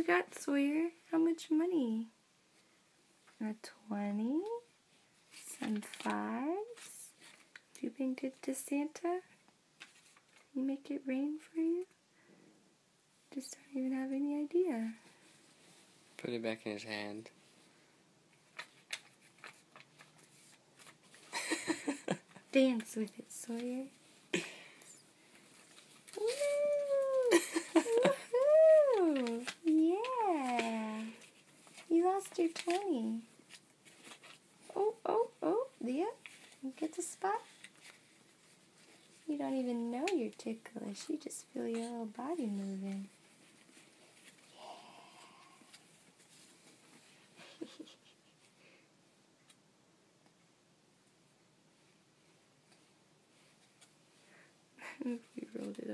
you got, Sawyer? How much money? A 20? Some 5s? Have you been good to Santa? He make it rain for you? Just don't even have any idea. Put it back in his hand. Dance with it, Sawyer. Woohoo! Yeah! You lost your 20. Oh, yeah. You get the spot? You don't even know you're ticklish. You just feel your little body moving. Yeah. We rolled it up.